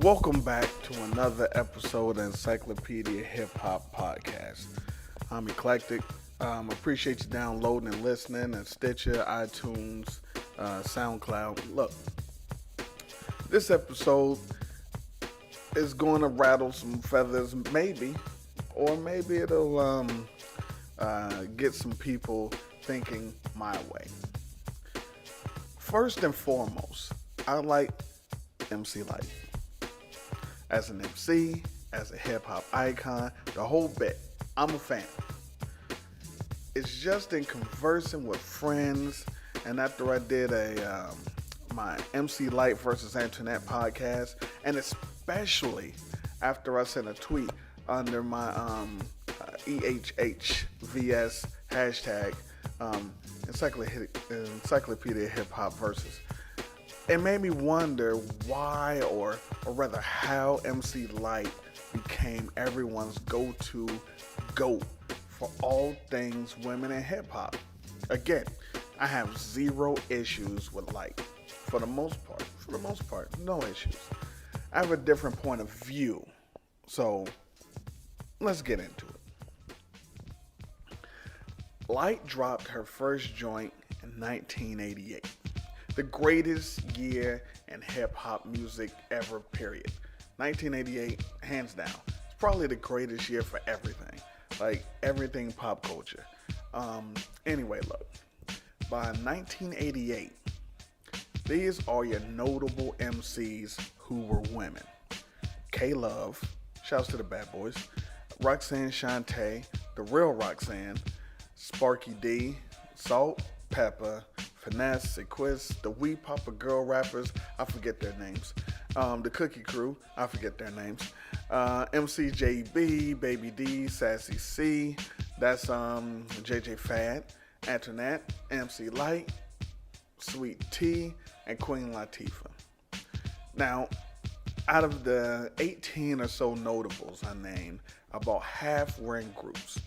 Welcome back to another episode of Encyclopedia Hip Hop Podcast. I'm Eclectic. Appreciate you downloading and listening at Stitcher, iTunes, SoundCloud. Look, this episode is going to rattle some feathers, maybe, or maybe it'll get some people thinking my way. First and foremost, I like MC Lyte. As an MC, as a hip hop icon, the whole bit. I'm a fan. It's just in conversing with friends, and after I did my MC Lyte versus Antoinette podcast, and especially after I sent a tweet under my EHHVS hashtag Encyclopedia Hip Hop versus. It made me wonder why, or rather how MC Lyte became everyone's go-to GOAT for all things women in hip-hop. Again, I have zero issues with Lyte. For the most part, no issues. I have a different point of view. So, let's get into it. Lyte dropped her first joint in 1988. The greatest year in hip-hop music ever, period. 1988, hands down. It's probably the greatest year for everything. Like, everything pop culture. Anyway, look. By 1988, these are your notable MCs who were women. K-Love, shouts to the bad boys. Roxanne Shante, the real Roxanne. Sparky D, Salt, Pepper, Finesse, Sequist, the Wee Papa Girl rappers, I forget their names. The Cookie Crew, I forget their names. MCJB, Baby D, Sassy C, that's JJ Fad, Antoinette, MC Lyte, Sweet T, and Queen Latifah. Now, out of the 18 or so notables I named, about half were in groups.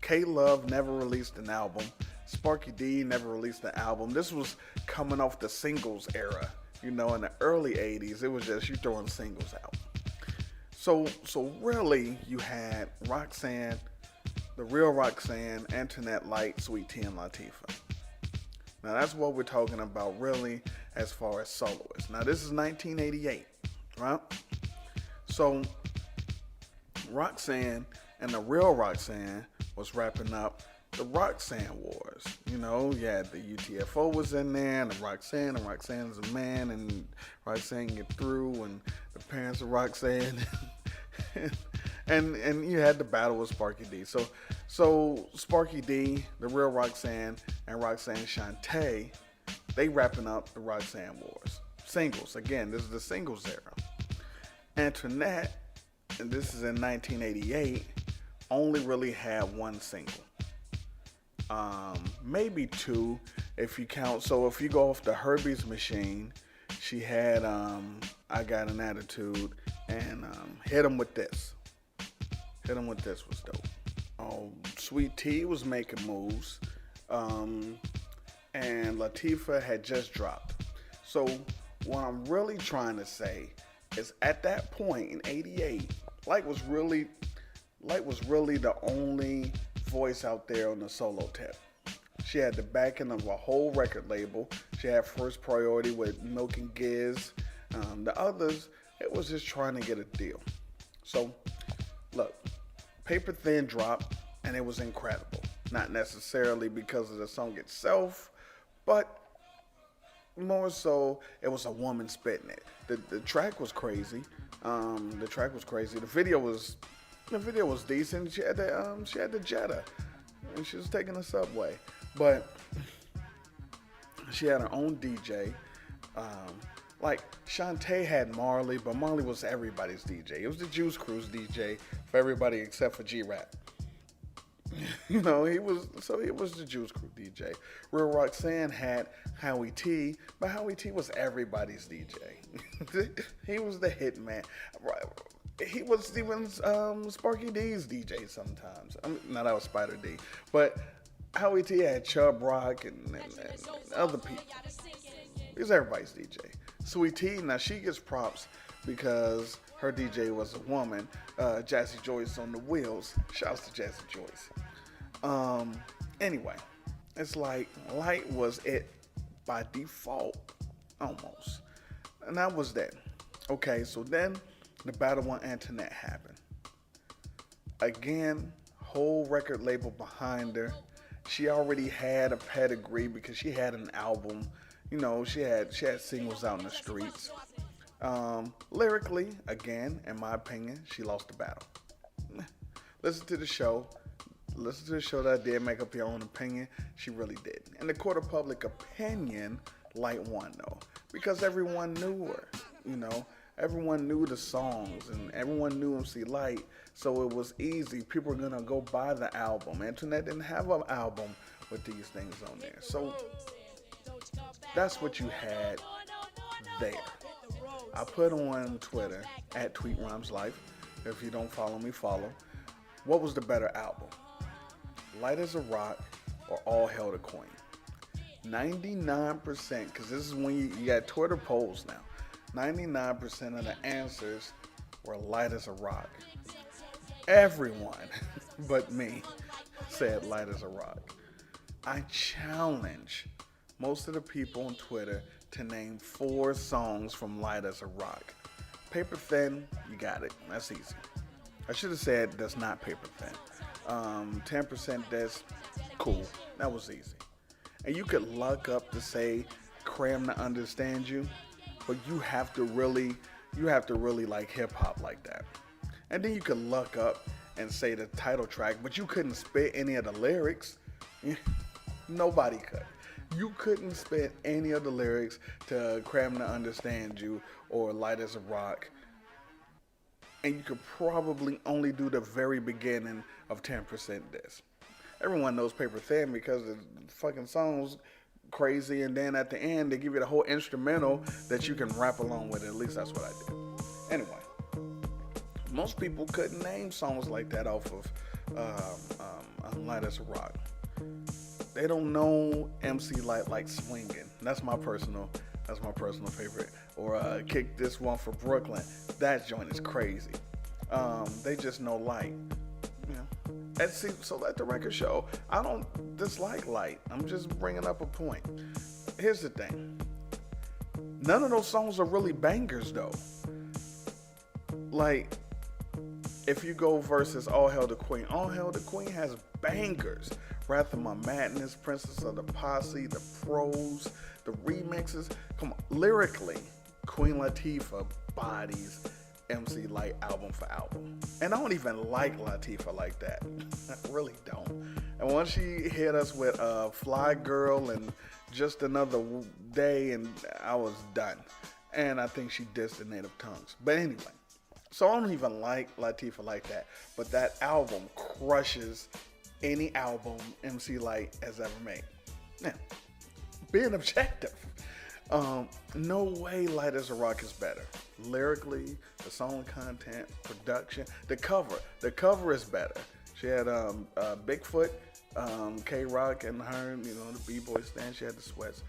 K-Love never released an album. Sparky D never released an album. This was coming off the singles era. You know, in the early 80s, it was just you throwing singles out. So really, you had Roxanne, the real Roxanne, Antoinette, Lyte, Sweet T, and Latifah. Now, that's what we're talking about, really, as far as soloists. Now, this is 1988, right? So, Roxanne and the real Roxanne was wrapping up the Roxanne Wars. You know, you had the UTFO was in there, and Roxanne's a man, and Roxanne get through, and the parents of Roxanne, and you had the battle with Sparky D. So Sparky D, the real Roxanne, and Roxanne Shante, they wrapping up the Roxanne Wars. Singles, again, this is the singles era. Antoinette, and this is in 1988, only really had one single. Maybe two if you count. So if you go off the Herbie's Machine, she had I Got an Attitude, and Hit 'Em With This. Hit 'Em With This was dope. Sweet T was making moves, and Latifah had just dropped. So what I'm really trying to say is, at that point in '88, Lyte was really the only voice out there on the solo tip. She had the backing of a whole record label. She had first priority with Milk and Giz. The others, it was just trying to get a deal. So, look, Paper Thin dropped, and it was incredible. Not necessarily because of the song itself, but more so, it was a woman spitting it. The track was crazy. The video was decent. She had the Jetta, and she was taking the subway. But she had her own DJ. Like Shantae had Marley, but Marley was everybody's DJ. It was the Juice Crew's DJ for everybody except for G-Rap. You know, he was the Juice Crew DJ. Real Roxanne had Howie T, but Howie T was everybody's DJ. He was the hit man. He was even Sparky D's DJ sometimes. No, that was Spider D. But Howie T had Chubb Rock and other people. He was everybody's DJ. Sweet T, now she gets props because her DJ was a woman. Jazzy Joyce on the wheels. Shouts to Jazzy Joyce. Um, anyway, it's like Lyte was it by default, almost. And that was that. Okay, so then the battle on Antoinette happened. Again, whole record label behind her. She already had a pedigree because she had an album. She had singles out in the streets. Lyrically, again, in my opinion, she lost the battle. Listen to the show. Listen to the show that I did. Make up your own opinion. She really did. In the court of public opinion, Lyte won though, because everyone knew her. Everyone knew the songs and everyone knew MC Lyte, so it was easy. People were gonna go buy the album. Antoinette didn't have an album with these things on there, so that's what you had there. I put on Twitter at @TweetRhymesLife. If you don't follow me, follow. What was the better album? Lyte as a Rock or All Hail the Queen? 99%, because this is when you got Twitter polls now. 99% of the answers were Lyte as a Rock. Everyone but me said Lyte as a Rock. I challenge most of the people on Twitter to name 4 songs from Lyte as a Rock. Paper Thin, you got it. That's easy. I should have said that's not Paper Thin. 10% that's cool. That was easy. And you could luck up to say Cram to Understand You, but you have to really like hip hop like that. And then you could luck up and say the title track, but you couldn't spit any of the lyrics. Nobody could. You couldn't spit any of the lyrics to Cram to Understand You or Lyte as a Rock. And you could probably only do the very beginning of 10% this. Everyone knows Paper Thin because the fucking song's crazy, and then at the end they give you the whole instrumental that you can rap along with. At least that's what I did. Anyway, most people couldn't name songs like that off of Lyte as a Rock. They don't know MC Lyte like Swingin'. That's my personal favorite. Or Kick This One for Brooklyn. That joint is crazy. They just know Lyte. And see, so let the record show. I don't dislike Lyte. I'm just bringing up a point. Here's the thing. None of those songs are really bangers though. Like, if you go versus All Hail the Queen has bangers. Wrath of My Madness, Princess of the Posse, the Pros, the remixes. Come on, lyrically, Queen Latifah bodies MC Lyte album for album. And I don't even like Latifah like that. I really don't. And once she hit us with Fly Girl and Just Another Day, and I was done. And I think she dissed the Native Tongues. But anyway, so I don't even like Latifah like that. But that album crushes any album MC Lyte has ever made. Now, being objective, no way Lyte as a Rock is better. Lyrically, the song content, production, the cover is better. She had Bigfoot, K-Rock and her, the B-boy stand. She had the sweats.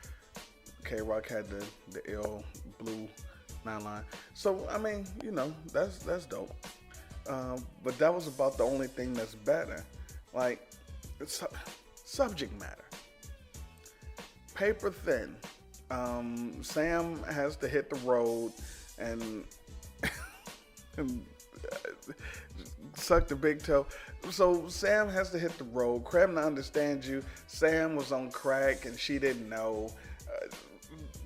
K-Rock had the ill blue 9-line. So I mean, that's dope. But that was about the only thing that's better. Like, it's subject matter. Paper Thin. Sam has to hit the road and suck the big toe. So Sam has to hit the road. Cram to Understand You. Sam was on crack and she didn't know.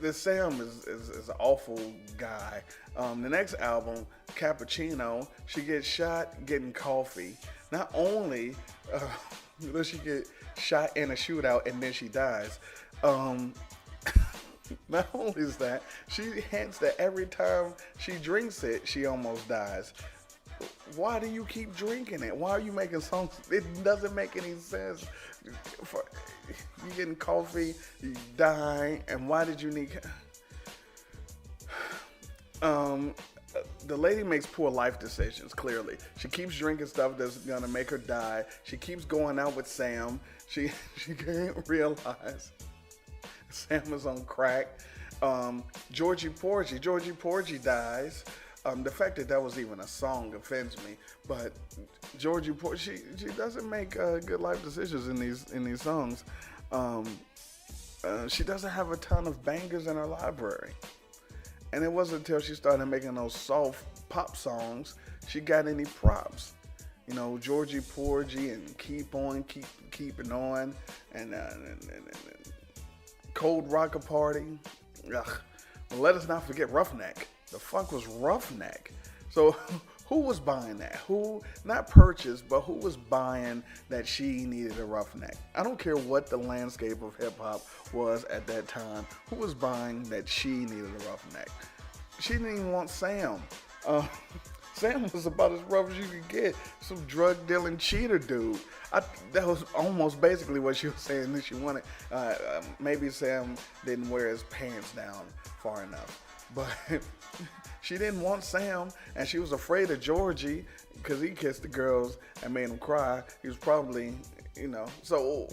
This Sam is an awful guy. The next album, Cappuccino, she gets shot getting coffee. Not only does she get shot in a shootout and then she dies, not only is that, she hints that every time she drinks it, she almost dies. Why do you keep drinking it? Why are you making songs? It doesn't make any sense. You getting coffee, you die, and why did you need... The lady makes poor life decisions, clearly. She keeps drinking stuff that's gonna make her die. She keeps going out with Sam. She can't realize Sam is on crack. Georgie Porgy dies. The fact that that was even a song offends me. But Georgie Porgy, she doesn't make good life decisions in these songs. Um, she doesn't have a ton of bangers in her library. And it wasn't until she started making those soft pop songs she got any props. You know, Georgie Porgy and Keeping On, and Cold Rocker Party. Ugh. Well, let us not forget Roughneck. The funk was Roughneck. So who was buying that? Who, not purchased, but who was buying that she needed a Roughneck? I don't care what the landscape of hip hop was at that time. Who was buying that she needed a Roughneck? She didn't even want Sam. Sam was about as rough as you could get. Some drug dealing cheater dude. That was almost basically what she was saying that she wanted. Maybe Sam didn't wear his pants down far enough. But she didn't want Sam, and she was afraid of Georgie because he kissed the girls and made them cry. He was probably, so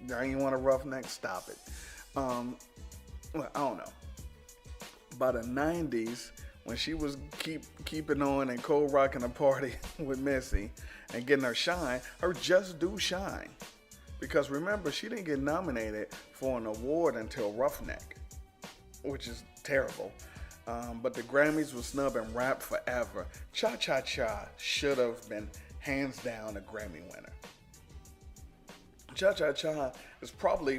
now you want a Roughneck? Stop it. Well, I don't know. By the 90s, when she was keeping on and cold rocking a party with Missy and getting her shine, her just do shine. Because remember, she didn't get nominated for an award until Roughneck, which is terrible. But the Grammys was snubbing rap forever. Cha Cha Cha should have been hands down a Grammy winner. Cha Cha Cha is probably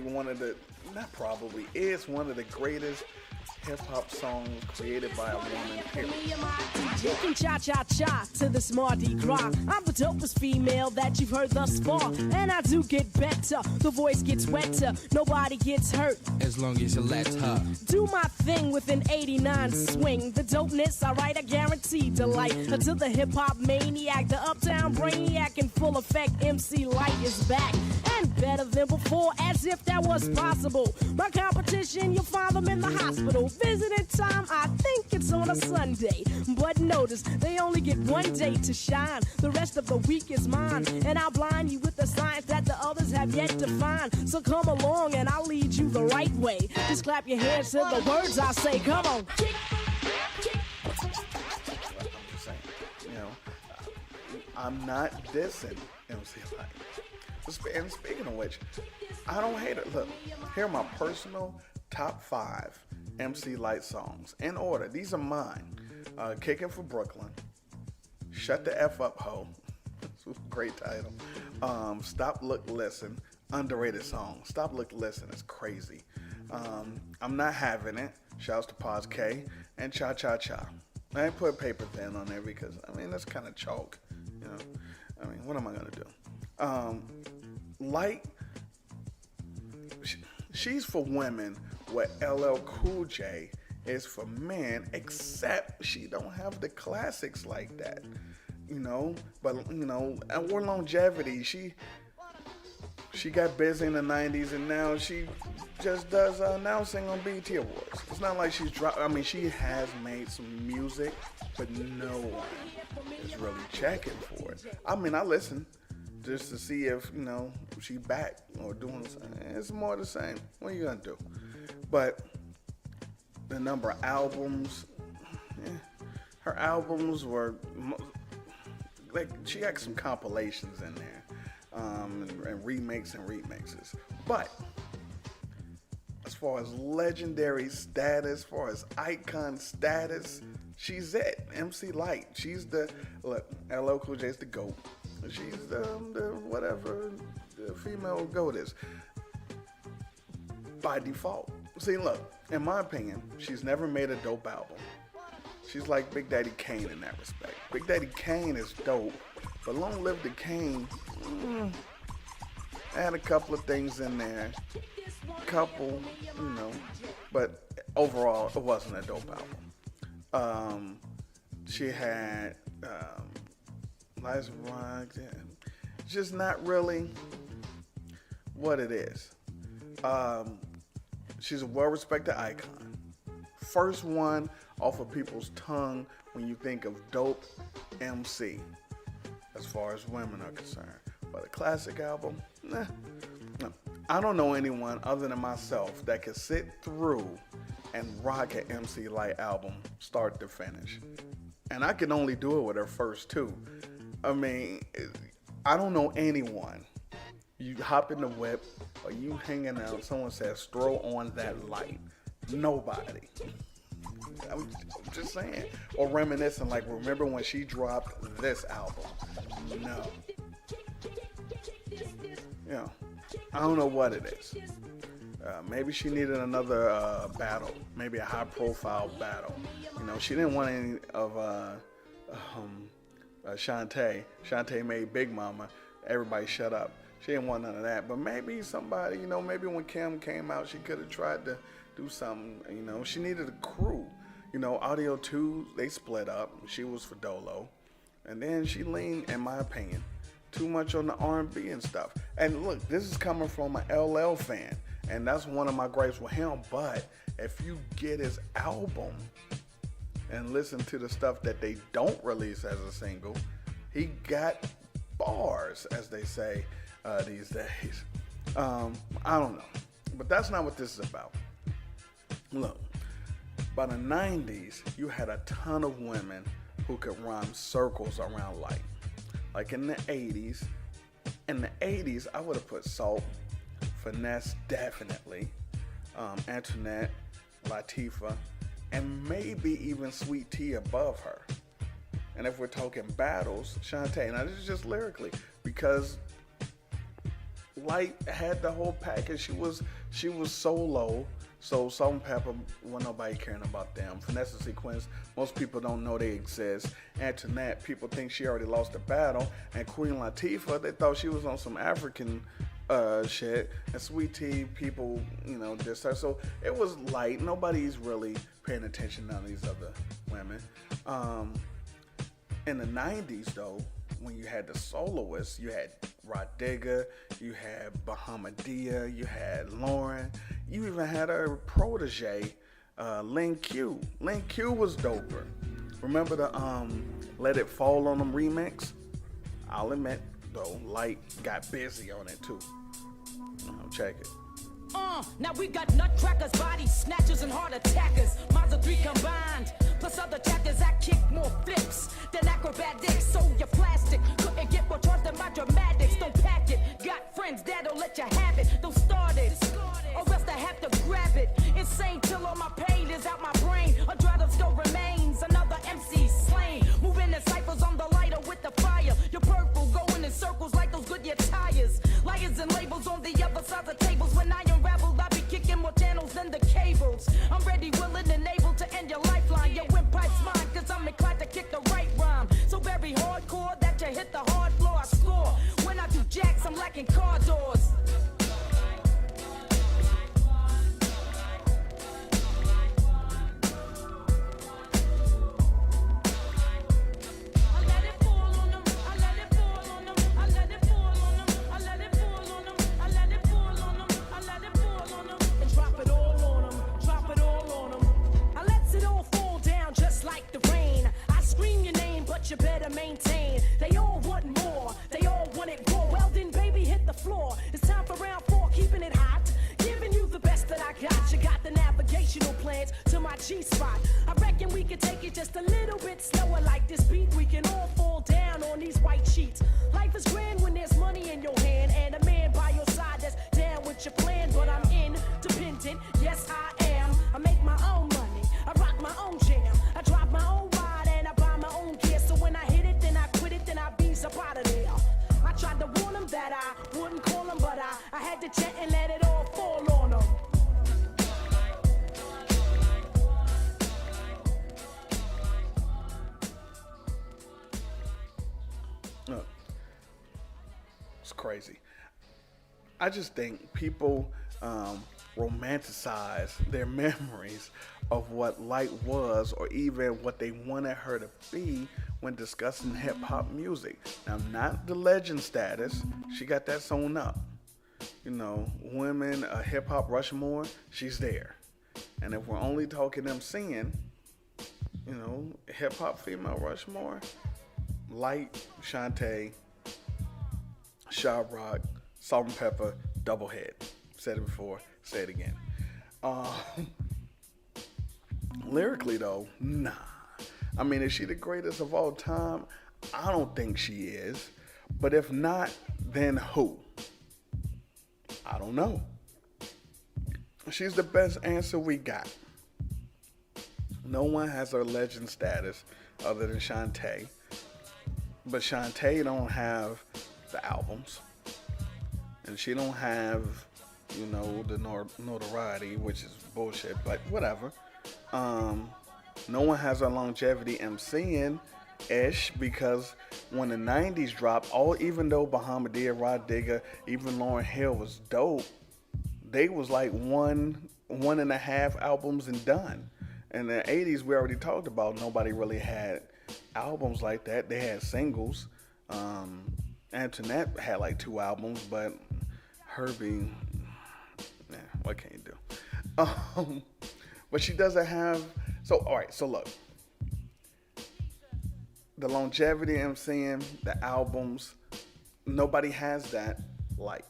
is one of the greatest hip-hop song created by a woman, period. You can cha-cha-cha to this Mardi Gras. I'm the dopest female that you've heard thus far. And I do get better, the voice gets wetter, nobody gets hurt as long as you let her do my thing with an 89 swing. The dopeness, alright, I guarantee delight. Until the hip-hop maniac, the uptown brainiac in full effect, MC Lyte is back. And better than before, as if that was possible. My competition, you'll find them in the hospital. Visiting time, I think it's on a Sunday. But notice, they only get one day to shine. The rest of the week is mine. And I'll blind you with the science that the others have yet to find. So come along and I'll lead you the right way. Just clap your hands to the words I say. Come on. I'm just saying, I'm not dissing MC Lyte. And speaking of which, I don't hate it. Look, here are my personal top 5 MC Lyte songs in order. These are mine. Kicking for Brooklyn, Shut the F Up Ho, great title. Stop Look Listen, underrated song. Stop Look Listen is crazy. I'm Not Having It, shouts to Paz K, and Cha Cha Cha. I ain't put Paper Thin on there because that's kind of chalk. What am I gonna do? Lyte, she's for women what LL Cool J is for men, except she don't have the classics like that, But or longevity. She got busy in the 90s, and now she just does announcing on BET Awards. It's not like she's she has made some music, but no one is really checking for it. I listen just to see if she back or doing something. It's more the same. What are you gonna do? But the number of albums, her albums were like she got some compilations in there, and remakes and remixes. But as far as legendary status, as far as icon status, she's it. MC Lyte. She's the LL Cool J's the GOAT. She's the whatever the female GOAT is by default. See, look, in my opinion, she's never made a dope album. She's like Big Daddy Kane in that respect. Big Daddy Kane is dope, but Long Live the Kane, had a couple of things in there. But overall, it wasn't a dope album. She had Liza Rock, just not really what it is. She's a well-respected icon. First one off of people's tongue when you think of dope MC, as far as women are concerned. But a classic album, nah. No. I don't know anyone other than myself that could sit through and rock an MC Lyte album start to finish. And I can only do it with her first two. I mean, I don't know anyone. You hop in the whip, or you hanging out, someone says, throw on that light. Nobody. I'm just saying. Or reminiscing, like, remember when she dropped this album? No. You know, I don't know what it is. Maybe she needed another battle, maybe a high-profile battle. You know, she didn't want any of Shantae. Shantae made Big Mama. Everybody shut up. She didn't want none of that. But maybe somebody, you know, maybe when Kim came out, she could have tried to do something. You know, she needed a crew. You know, Audio 2, they split up. She was for Dolo. And then she leaned, in my opinion, too much on the R&B and stuff. And look, this is coming from an LL fan. And that's one of my gripes with him. But if you get his album and listen to the stuff that they don't release as a single, he got bars, as they say these days. I don't know. But that's not what this is about. Look, by the 90s, you had a ton of women who could rhyme circles around Lyte. Like in the 80s, I would have put Salt, Finesse definitely, Antoinette, Latifah, and maybe even Sweet Tea above her. And if we're talking battles, Shantae. Now this is just lyrically, because Lyte had the whole package. She was solo. So Salt and Pepper, wasn't nobody caring about them. Finesse and Sequence, most people don't know they exist. Antoinette, people think she already lost the battle. And Queen Latifah, they thought she was on some African shit. And Sweet Tea, people, you know, dissed her. So it was light. Nobody's really paying attention to none of these other women. In the 90s, though, when you had the soloists, you had Rod Digger, you had Bahamadia, you had Lauren, you even had her protege, Lin Q. Lin Q was doper. Remember the Let It Fall on Them remix? I'll admit, though, Lyte got busy on it too. Check it. Now we got nutcrackers, body snatchers, and heart attackers. Miles of three combined, plus other chapters. I kick more flips than acrobatics. So you're plastic, couldn't get more charge than my dramatics. Don't pack it, got friends that'll let you have it. Don't start it, or else I have to grab it. Insane till all my pain is out my brain. A dread still remains, another MC slain. Moving in cyphers on the lighter with the fire. You're purple, going in circles like those Goodyear tires. Liars and labels on the other side of tables. When I unraveled, I be kicking more channels than the cables. I'm ready, willing, and able to end your lifeline. Your windpipe's mine, cause I'm inclined to kick the right rhyme. So very hardcore that you hit the hard floor, I score. When I do jacks, I'm lacking car doors. You better maintain. They all want more. They all want it raw. Well then, baby, hit the floor. It's time for round 4, keeping it hot. Giving you the best that I got. You got the navigational plans to my G-spot. I reckon we can take it just a little bit slower. Like this beat, we can all fall down on these white sheets. Life is grand when there's money in your hand and a man by your side that's down with your plan. But I'm independent. Yes, I am. I make my own money. I rock my own jam. I drive my own ride and I buy my own gear. So when I hit it, then I quit it, then I bees up out of there. I tried to warn them that I wouldn't call them, but I had to chat and let it all fall on them. Look, it's crazy. I just think people romanticize their memories of what Lyte was, or even what they wanted her to be when discussing hip-hop music. Now, not the legend status. She got that sewn up. You know, women, hip-hop Rushmore, she's there. And if we're only talking MCing, you know, hip-hop female Rushmore, Lyte, Shantae, Sha Rock, Salt and Pepper, double head. Said it before, say it again. Lyrically though, nah. I mean, is she the greatest of all time? I don't think she is. But if not, then who? I don't know. She's the best answer we got. No one has her legend status other than Shantae. But Shantae don't have the albums. And she don't have, the notoriety, which is bullshit, but whatever. No one has her longevity MCing-ish, because when the 90s dropped, even though Bahamadia, Rod Digger, even Lauryn Hill was dope, they was like one and a half albums and done. In the 80s, we already talked about, nobody really had albums like that. They had singles. Antoinette had like 2 albums, but Herbie, what can you do? But she doesn't have. So all right. So look, the longevity MCing, the albums, nobody has that. Like,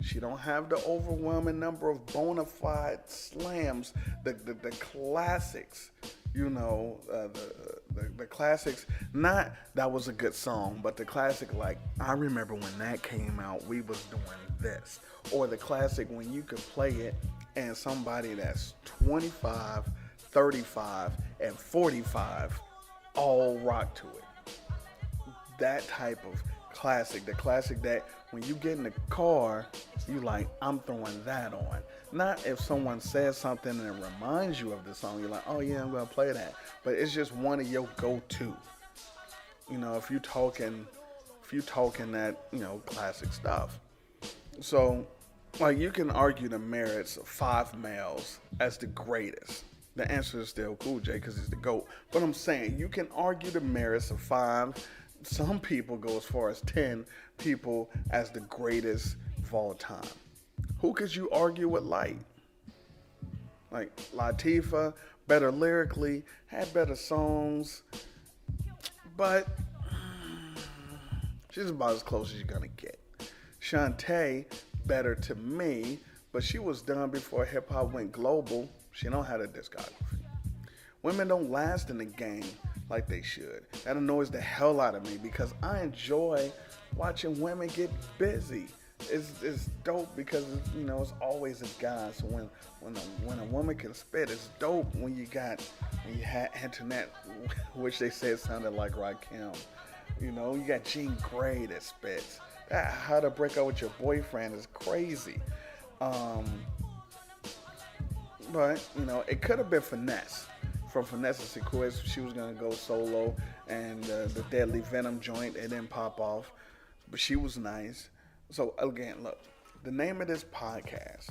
she don't have the overwhelming number of bona fide slams, the classics. The classics, not that was a good song, but the classic, like, I remember when that came out, we was doing this. Or the classic when you could play it and somebody that's 25, 35, and 45 all rock to it. That type of classic, the classic that when you get in the car, you like, I'm throwing that on. Not if someone says something and it reminds you of the song, you're like, oh yeah, I'm gonna play that. But it's just one of your go-to. If you talking that, classic stuff. So, like, you can argue the merits of 5 males as the greatest. The answer is still Cool J because he's the GOAT. But I'm saying, you can argue the merits of 5. Some people go as far as 10 people as the greatest of all time. Who could you argue with Lyte? Like, Latifah, better lyrically, had better songs, but she's about as close as you're gonna get. Shantae, better to me, but she was done before hip hop went global. She don't have a discography. Women don't last in the game like they should. That annoys the hell out of me because I enjoy watching women get busy. It's dope because it's always a guy. So when a woman can spit, it's dope. When you had Antoinette, which they said sounded like Rakim. You got Jean Grey that spits. How to break up with your boyfriend is crazy. But it could have been Finesse. From Finesse and Sequest, she was gonna go solo, and the Deadly Venom joint, it didn't pop off, but she was nice. So again, look, the name of this podcast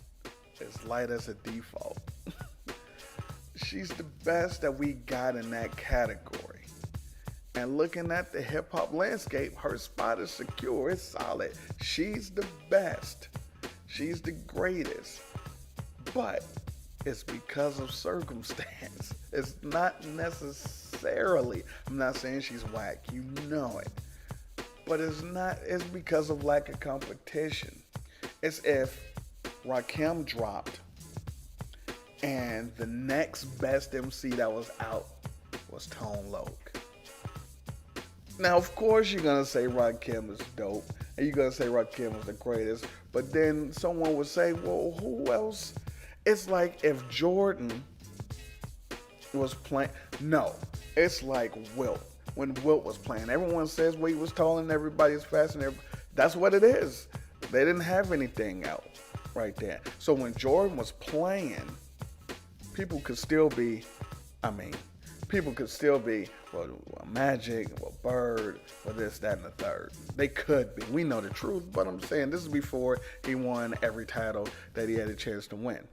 is Lyte as a Default. She's the best that we got in that category. And looking at the hip hop landscape, her spot is secure, it's solid. She's the best. She's the greatest. But it's because of circumstance. It's not necessarily, I'm not saying she's whack, you know it. But it's because of lack of competition. It's if Rakim dropped and the next best MC that was out was Tone Loc. Now, of course, you're going to say Rakim is dope, and you're going to say Rakim is the greatest, but then someone would say, well, who else? It's like if Jordan was playing. No, it's like Wilt. When Wilt was playing, everyone says, well, he was tall and everybody's fast, and that's what it is. They didn't have anything out right there. So when Jordan was playing, people could still be, well, Magic, well, Bird, well, this, that, and the third. They could be. We know the truth, but I'm saying this is before he won every title that he had a chance to win.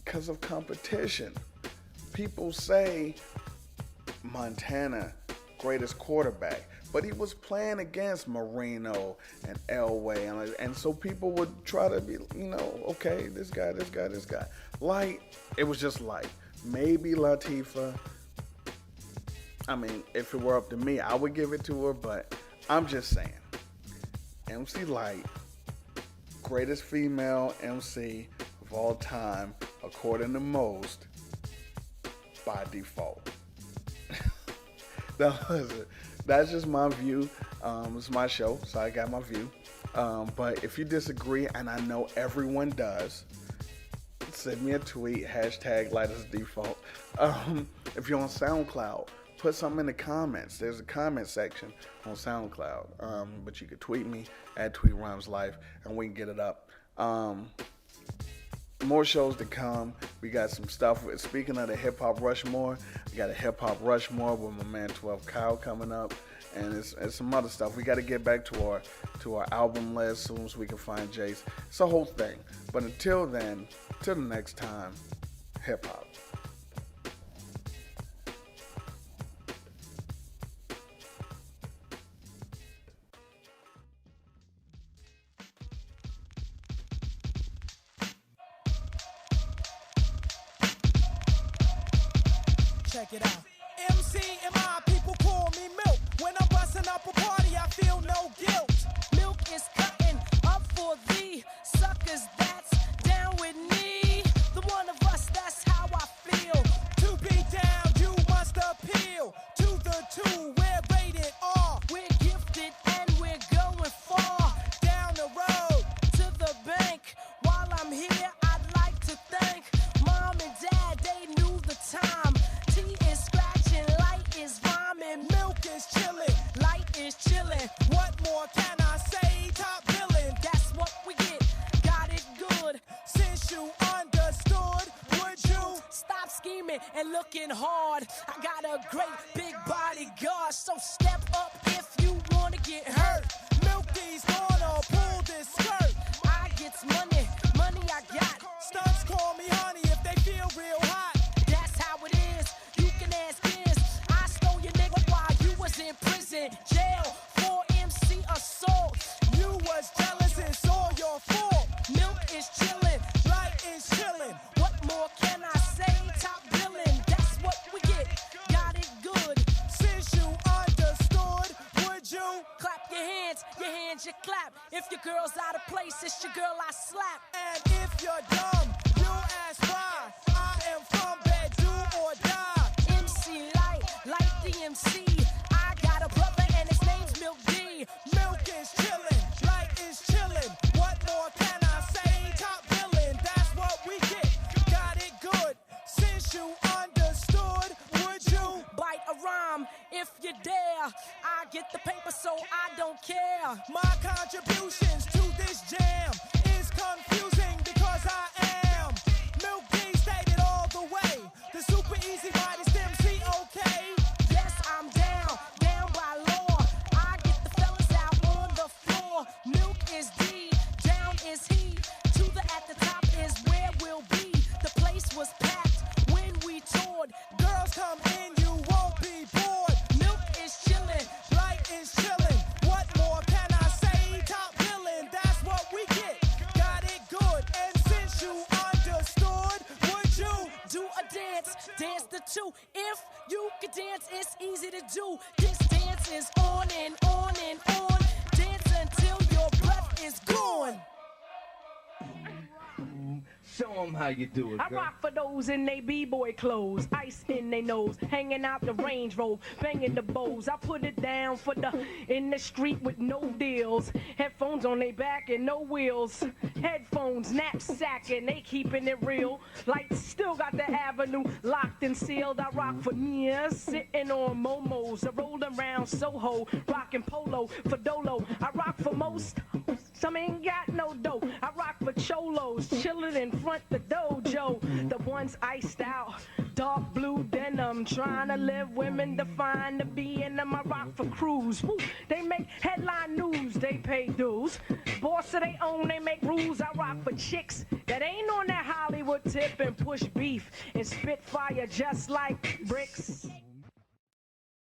Because of competition. People say Montana, greatest quarterback, but he was playing against Marino and Elway, and so people would try to be, okay, this guy. Lyte, it was just Lyte. Maybe Latifah. If it were up to me, I would give it to her, but I'm just saying. MC Lyte, greatest female MC of all time, according to most, by default. No, listen, that's just my view. It's my show, so I got my view. But if you disagree, and I know everyone does, send me a tweet, hashtag Lyte as default. If you're on SoundCloud, put something in the comments. There's a comment section on SoundCloud. But you could tweet me at TweetRhymesLife, and we can get it up. More shows to come. We got some stuff. Speaking of the Hip Hop Rushmore, we got a Hip Hop Rushmore with my man 12 Kyle coming up, and it's some other stuff. We got to get back to our album list as soon as we can find Jace. It's a whole thing. But until then, till the next time, hip hop. Check it out. MC and my people call me Milk. When I'm busting up a party, I feel no guilt. Milk is cutting up for the suckers that's down with me. The one of us, that's how I feel. To be down, you must appeal to the two. We're rated R. We're gifted and we're going far. Down the road. To the bank. While I'm here, I'd like to thank Mom and Dad, they knew the time. T is scratching, Lyte is rhyming. Milk is chillin'. Lyte is chillin'. What more can I say? Top billing. That's what we get. Got it good. Since you understood, would you Stop scheming and looking hard. I got a great big bodyguard, so step up if you wanna get hurt. Milky's gonna pull this skirt? I gets money, money I got. Stunts call me honey if they feel real hot. That's how it is. You can ask his. I stole your nigga while you was in prison, jail for MC assault. You was jealous, it's all your fault. Milk is chillin'. Lyte is chillin'. What more can I say? Top billing. That's what we get. Got it good. Since you understood, would you Clap your hands you clap. If your girl's out of place, it's your girl I slap. And if you're dumb, you ask why. I am from bed, do or die. MC Lyte, like the MC. I got a brother and his name's Milk D. Milk is chillin', Lyte is chillin'. What more can I say? Top billing, that's what we get. Got it good. Since you understood, would you Bite a rhyme if you dare. I get the paper so I don't care. My contributions to this jam is confusing because I am Milk D stated all the way. The super easy widest MC, okay? Yes, I'm down by law. I get the fellas out on the floor. Milk is D, down is he. To the at the top is where we'll be. The place was packed when we toured. Girls come in, you won't be bored. Milk is chillin'. Lyte is chillin'. What more can I say? Top billing, that's what we get. Got it good. And since you understood, would you Do a dance the two. If you can dance, it's easy to do. This dance is on and on and on. Dance until your breath is gone. Show 'em how you do it, I girl. rock for those in they b-boy clothes, ice in they nose, hanging out the Range Rover, banging the bows. I put it down for the in the street with no deals, headphones on they back and no wheels, headphones, knapsack, and they keeping it real. Like still got the avenue locked and sealed. I rock for years, sitting on momos. I rolled around Soho, rocking polo for Dolo. I rock for most. Some ain't got no dough. I rock for cholos, chillin' in front the dojo. The ones iced out, dark blue denim. Trying to live women define to be in them. I rock for crews. Woo, they make headline news, they pay dues. Boss of they own, they make rules. I rock for chicks that ain't on that Hollywood tip and push beef and spit fire just like bricks.